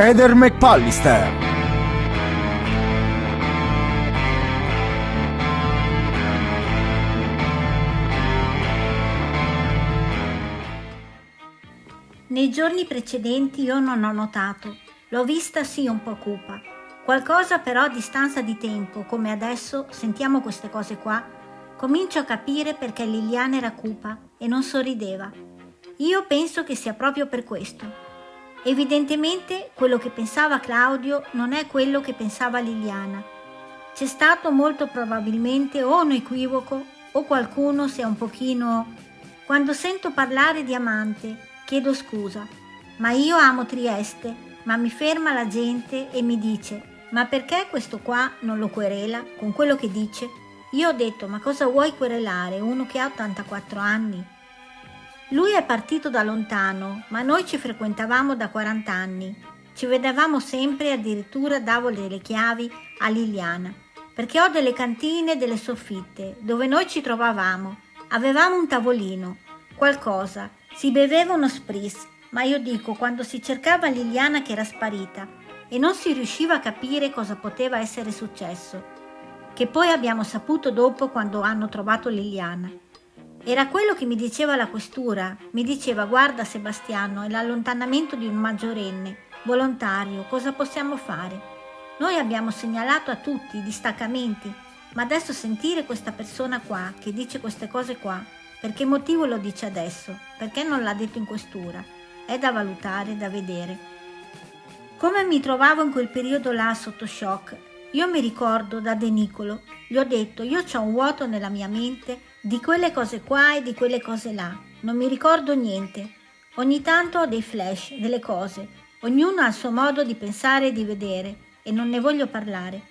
Heather McPallister. Nei giorni precedenti io non ho notato. L'ho vista sì un po' cupa. Qualcosa però a distanza di tempo, come adesso, sentiamo queste cose qua, comincio a capire perché Liliana era cupa e non sorrideva. Io penso che sia proprio per questo. Evidentemente quello che pensava Claudio non è quello che pensava Liliana. C'è stato molto probabilmente o un equivoco o qualcuno si è un pochino... Quando sento parlare di amante, chiedo scusa, ma io amo Trieste, ma mi ferma la gente e mi dice, ma perché questo qua non lo querela con quello che dice? Io ho detto, ma cosa vuoi querelare uno che ha 84 anni? Lui è partito da lontano, ma noi ci frequentavamo da 40 anni. Ci vedevamo sempre e addirittura davo delle chiavi a Liliana, perché ho delle cantine e delle soffitte dove noi ci trovavamo. Avevamo un tavolino, qualcosa, si beveva uno spritz, ma io dico quando si cercava Liliana che era sparita e non si riusciva a capire cosa poteva essere successo, che poi abbiamo saputo dopo quando hanno trovato Liliana. Era quello che mi diceva la questura, mi diceva guarda Sebastiano, è l'allontanamento di un maggiorenne, volontario, cosa possiamo fare? Noi abbiamo segnalato a tutti i distaccamenti, ma adesso sentire questa persona qua che dice queste cose qua, per che motivo lo dice adesso? Perché non l'ha detto in questura? È da valutare, da vedere. Come mi trovavo in quel periodo là sotto shock? Io mi ricordo da De Nicolo, gli ho detto io c'ho un vuoto nella mia mente di quelle cose qua e di quelle cose là, non mi ricordo niente. Ogni tanto ho dei flash, delle cose, ognuno ha il suo modo di pensare e di vedere e non ne voglio parlare.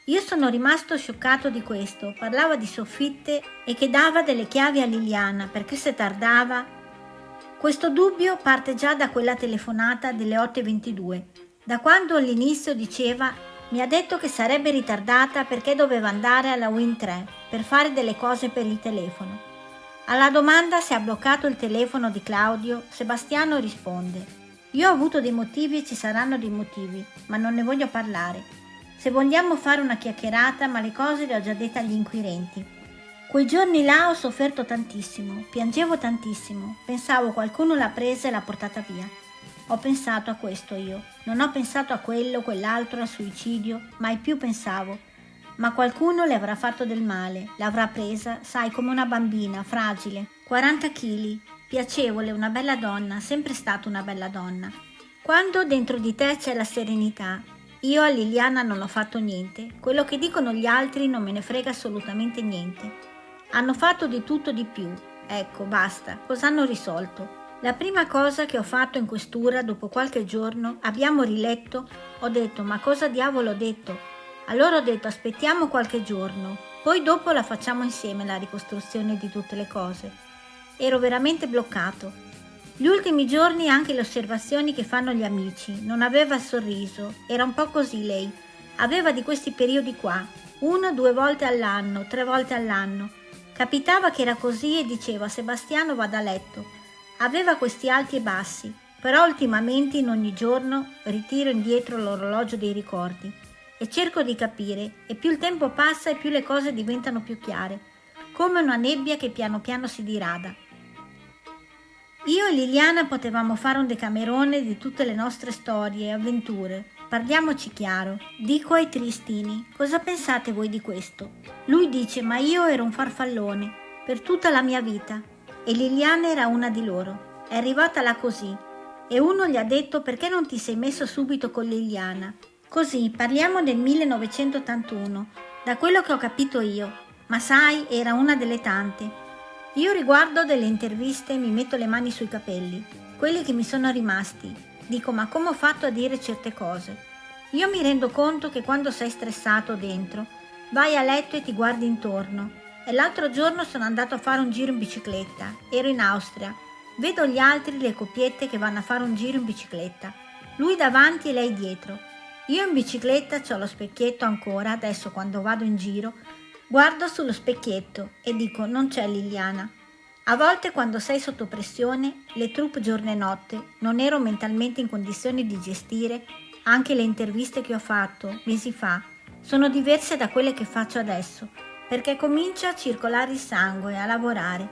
Io sono rimasto scioccato di questo, parlava di soffitte e che dava delle chiavi a Liliana perché se tardava. Questo dubbio parte già da quella telefonata delle 8:22, da quando all'inizio diceva mi ha detto che sarebbe ritardata perché doveva andare alla Win 3 per fare delle cose per il telefono. Alla domanda se ha bloccato il telefono di Claudio, Sebastiano risponde io ho avuto dei motivi e ci saranno dei motivi, ma non ne voglio parlare. Se vogliamo fare una chiacchierata, ma le cose le ho già dette agli inquirenti. Quei giorni là ho sofferto tantissimo, piangevo tantissimo, pensavo qualcuno l'ha presa e l'ha portata via. Ho pensato a questo io, non ho pensato a quello, quell'altro, al suicidio, mai più pensavo. Ma qualcuno le avrà fatto del male, l'avrà presa, sai, come una bambina, fragile, 40 chili, piacevole, una bella donna, sempre stata una bella donna. Quando dentro di te c'è la serenità, io a Liliana non ho fatto niente, quello che dicono gli altri non me ne frega assolutamente niente. Hanno fatto di tutto di più, ecco, basta, cosa hanno risolto? La prima cosa che ho fatto in questura, dopo qualche giorno, abbiamo riletto, ho detto, ma cosa diavolo ho detto? Allora ho detto, aspettiamo qualche giorno, poi dopo la facciamo insieme la ricostruzione di tutte le cose. Ero veramente bloccato. Gli ultimi giorni anche le osservazioni che fanno gli amici, non aveva il sorriso, era un po' così lei, aveva di questi periodi qua, 1 o 2 volte all'anno, 3 volte all'anno. Capitava che era così e diceva, Sebastiano vada a letto. Aveva questi alti e bassi, però ultimamente in ogni giorno ritiro indietro l'orologio dei ricordi e cerco di capire e più il tempo passa e più le cose diventano più chiare, come una nebbia che piano piano si dirada. Io e Liliana potevamo fare un decamerone di tutte le nostre storie e avventure. Parliamoci chiaro. Dico ai tristini, cosa pensate voi di questo? Lui dice, ma io ero un farfallone per tutta la mia vita. E Liliana era una di loro. È arrivata là così. E uno gli ha detto perché non ti sei messo subito con Liliana. Così, parliamo del 1981, da quello che ho capito io. Ma sai, era una delle tante. Io riguardo delle interviste e mi metto le mani sui capelli, quelli che mi sono rimasti. Dico, ma come ho fatto a dire certe cose? Io mi rendo conto che quando sei stressato dentro, vai a letto e ti guardi intorno. E l'altro giorno sono andato a fare un giro in bicicletta. Ero in Austria. Vedo gli altri, le coppiette che vanno a fare un giro in bicicletta. Lui davanti e lei dietro. Io in bicicletta c'ho lo specchietto ancora, adesso quando vado in giro, guardo sullo specchietto e dico non c'è Liliana. A volte quando sei sotto pressione, le troupe giorno e notte, non ero mentalmente in condizione di gestire anche le interviste che ho fatto mesi fa. Sono diverse da quelle che faccio adesso, perché comincia a circolare il sangue, a lavorare.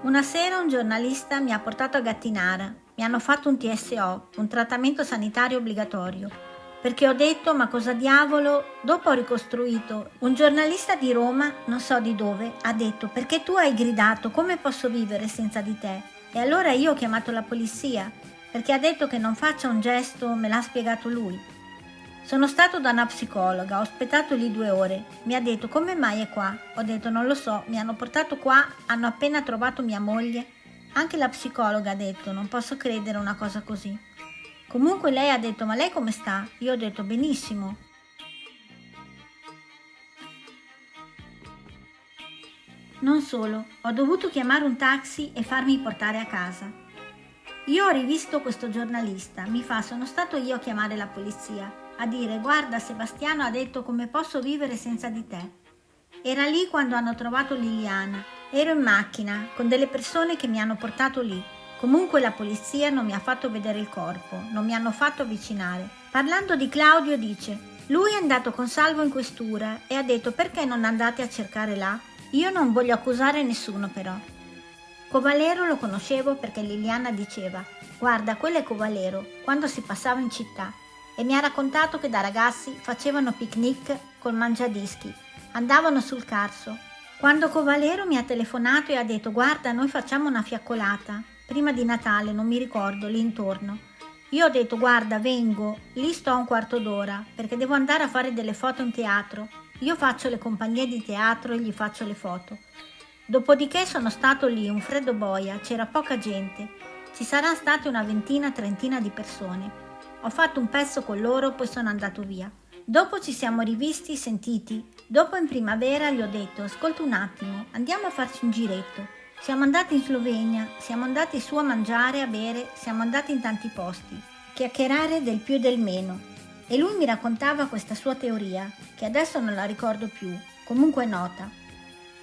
Una sera un giornalista mi ha portato a Gattinara, mi hanno fatto un TSO, un trattamento sanitario obbligatorio, perché ho detto ma cosa diavolo, dopo ho ricostruito. Un giornalista di Roma, non so di dove, ha detto perché tu hai gridato come posso vivere senza di te? E allora io ho chiamato la polizia, perché ha detto che non faccia un gesto, me l'ha spiegato lui. Sono stato da una psicologa, ho aspettato lì 2 ore, mi ha detto come mai è qua? Ho detto non lo so, mi hanno portato qua, hanno appena trovato mia moglie. Anche la psicologa ha detto non posso credere una cosa così. Comunque lei ha detto ma lei come sta? Io ho detto benissimo. Non solo, ho dovuto chiamare un taxi e farmi portare a casa. Io ho rivisto questo giornalista, mi fa sono stato io a chiamare la polizia, a dire guarda Sebastiano ha detto come posso vivere senza di te. Era lì quando hanno trovato Liliana, ero in macchina con delle persone che mi hanno portato lì. Comunque la polizia non mi ha fatto vedere il corpo, non mi hanno fatto avvicinare. Parlando di Claudio dice, lui è andato con Salvo in questura e ha detto perché non andate a cercare là? Io non voglio accusare nessuno però. Covalero lo conoscevo perché Liliana diceva guarda quello è Covalero quando si passava in città e mi ha raccontato che da ragazzi facevano picnic col mangiadischi, andavano sul Carso. Quando Covalero mi ha telefonato e ha detto guarda noi facciamo una fiaccolata, prima di Natale non mi ricordo, lì intorno. Io ho detto guarda vengo, lì sto un quarto d'ora perché devo andare a fare delle foto in teatro. Io faccio le compagnie di teatro e gli faccio le foto. Dopodiché sono stato lì, un freddo boia, c'era poca gente. Ci saranno state una ventina, trentina di persone. Ho fatto un pezzo con loro, poi sono andato via. Dopo ci siamo rivisti, sentiti. Dopo in primavera gli ho detto, ascolta un attimo, andiamo a farci un giretto. Siamo andati in Slovenia, siamo andati su a mangiare, a bere, siamo andati in tanti posti. Chiacchierare del più e del meno. E lui mi raccontava questa sua teoria, che adesso non la ricordo più, comunque è nota,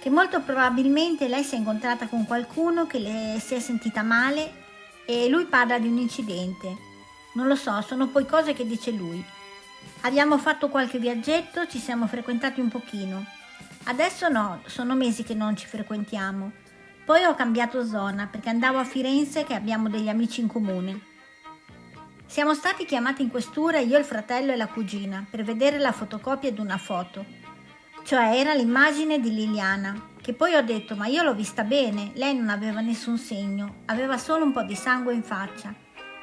che molto probabilmente lei si è incontrata con qualcuno che le si è sentita male e lui parla di un incidente. Non lo so, sono poi cose che dice lui. Abbiamo fatto qualche viaggetto, ci siamo frequentati un pochino. Adesso no, sono mesi che non ci frequentiamo. Poi ho cambiato zona perché andavo a Firenze che abbiamo degli amici in comune. Siamo stati chiamati in questura io, il fratello e la cugina per vedere la fotocopia di una foto. Cioè era l'immagine di Liliana, che poi ho detto ma io l'ho vista bene, lei non aveva nessun segno, aveva solo un po' di sangue in faccia.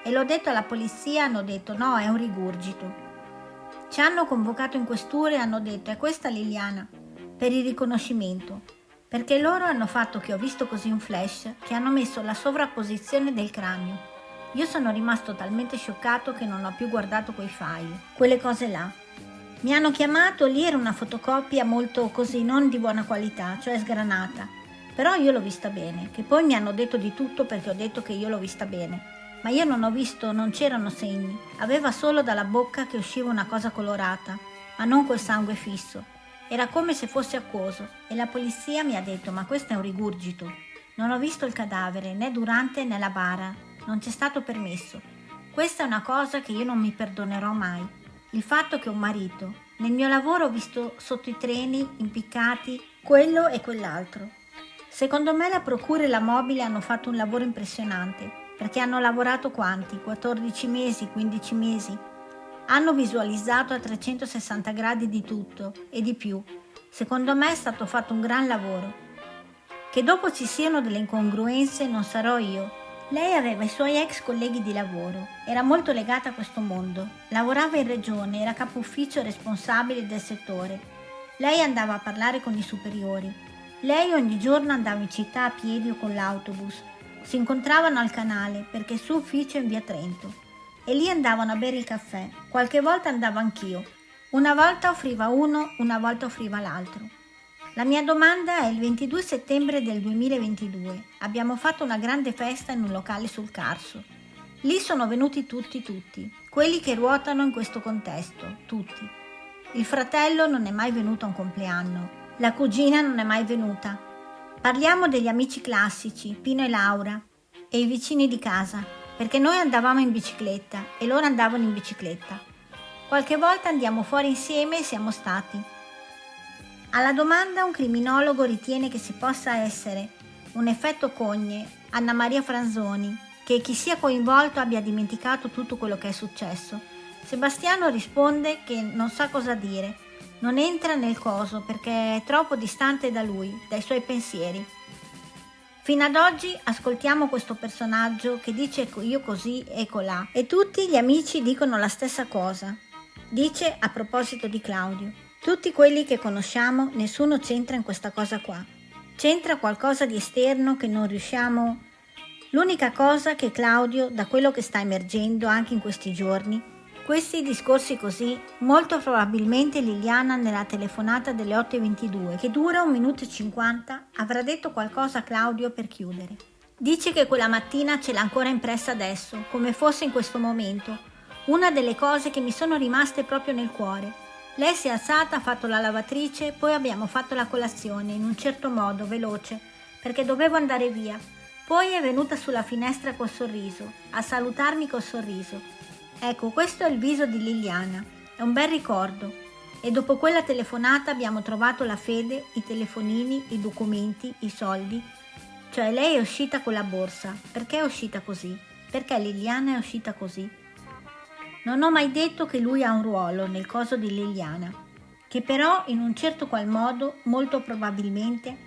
E l'ho detto alla polizia, hanno detto no, è un rigurgito. Ci hanno convocato in questura e hanno detto è questa Liliana, per il riconoscimento, perché loro hanno fatto che ho visto così un flash che hanno messo la sovrapposizione del cranio. Io sono rimasto talmente scioccato che non ho più guardato quei file, quelle cose là. Mi hanno chiamato, lì era una fotocopia molto così, non di buona qualità, cioè sgranata. Però io l'ho vista bene, che poi mi hanno detto di tutto perché ho detto che io l'ho vista bene. Ma io non ho visto, non c'erano segni. Aveva solo dalla bocca che usciva una cosa colorata, ma non quel sangue fisso. Era come se fosse acquoso e la polizia mi ha detto ma questo è un rigurgito. Non ho visto il cadavere né durante né la bara, non c'è stato permesso. Questa è una cosa che io non mi perdonerò mai. Il fatto che un marito, nel mio lavoro ho visto sotto i treni impiccati quello e quell'altro. Secondo me la procura e la mobile hanno fatto un lavoro impressionante, perché hanno lavorato quanti? 14 mesi, 15 mesi? Hanno visualizzato a 360 gradi di tutto e di più. Secondo me è stato fatto un gran lavoro. Che dopo ci siano delle incongruenze non sarò io. Lei aveva i suoi ex colleghi di lavoro, era molto legata a questo mondo, lavorava in regione, era capo ufficio responsabile del settore. Lei andava a parlare con i superiori. Lei ogni giorno andava in città a piedi o con l'autobus. Si incontravano al canale perché il suo ufficio è in via Trento. E lì andavano a bere il caffè. Qualche volta andavo anch'io. Una volta offriva uno, una volta offriva l'altro. La mia domanda è il 22 settembre del 2022. Abbiamo fatto una grande festa in un locale sul Carso. Lì sono venuti tutti, quelli che ruotano in questo contesto, tutti. Il fratello non è mai venuto a un compleanno, la cugina non è mai venuta. Parliamo degli amici classici, Pino e Laura, e i vicini di casa, perché noi andavamo in bicicletta e loro andavano in bicicletta. Qualche volta andiamo fuori insieme e siamo stati. Alla domanda un criminologo ritiene che si possa essere un effetto Cogne, Anna Maria Franzoni, che chi sia coinvolto abbia dimenticato tutto quello che è successo. Sebastiano risponde che non sa cosa dire, non entra nel coso perché è troppo distante da lui, dai suoi pensieri. Fino ad oggi ascoltiamo questo personaggio che dice io così e colà e tutti gli amici dicono la stessa cosa. Dice a proposito di Claudio: tutti quelli che conosciamo, nessuno c'entra in questa cosa qua. C'entra qualcosa di esterno che non riusciamo. L'unica cosa che Claudio, da quello che sta emergendo anche in questi giorni, questi discorsi così, molto probabilmente Liliana nella telefonata delle 8:22, che dura 1 minuto e 50, avrà detto qualcosa a Claudio per chiudere. Dice che quella mattina ce l'ha ancora impressa adesso, come fosse in questo momento, una delle cose che mi sono rimaste proprio nel cuore. Lei si è alzata, ha fatto la lavatrice, poi abbiamo fatto la colazione, in un certo modo, veloce, perché dovevo andare via. Poi è venuta sulla finestra col sorriso, a salutarmi col sorriso. Ecco, questo è il viso di Liliana, è un bel ricordo. E dopo quella telefonata abbiamo trovato la fede, i telefonini, i documenti, i soldi. Cioè lei è uscita con la borsa. Perché è uscita così? Perché Liliana è uscita così? Non ho mai detto che lui ha un ruolo nel coso di Liliana, che però in un certo qual modo, molto probabilmente,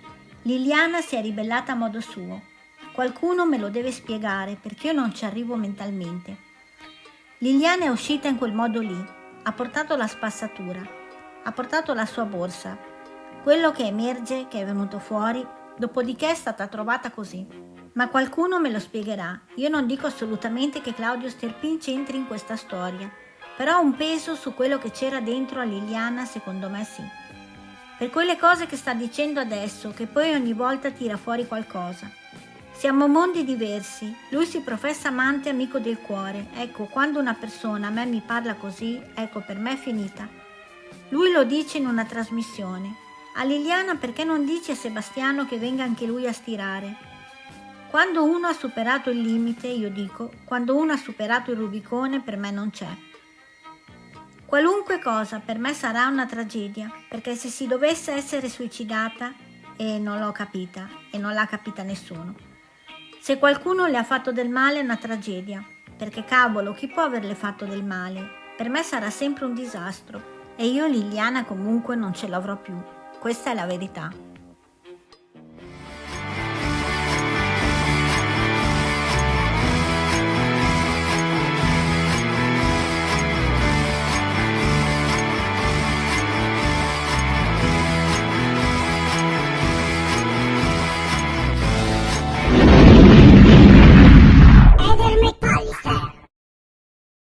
Liliana si è ribellata a modo suo. Qualcuno me lo deve spiegare perché io non ci arrivo mentalmente. Liliana è uscita in quel modo lì, ha portato la spazzatura, ha portato la sua borsa, quello che emerge, che è venuto fuori, dopodiché è stata trovata così. Ma qualcuno me lo spiegherà. Io non dico assolutamente che Claudio Sterpin c'entri in questa storia, però ha un peso su quello che c'era dentro a Liliana, secondo me sì. Per quelle cose che sta dicendo adesso, che poi ogni volta tira fuori qualcosa. Siamo mondi diversi, lui si professa amante e amico del cuore, ecco, quando una persona a me mi parla così, ecco, per me è finita. Lui lo dice in una trasmissione. A Liliana perché non dice a Sebastiano che venga anche lui a stirare? Quando uno ha superato il limite, io dico, quando uno ha superato il Rubicone per me non c'è. Qualunque cosa per me sarà una tragedia, perché se si dovesse essere suicidata, e non l'ho capita, e non l'ha capita nessuno. Se qualcuno le ha fatto del male è una tragedia, perché cavolo, chi può averle fatto del male? Per me sarà sempre un disastro e io Liliana comunque non ce l'avrò più. Questa è la verità.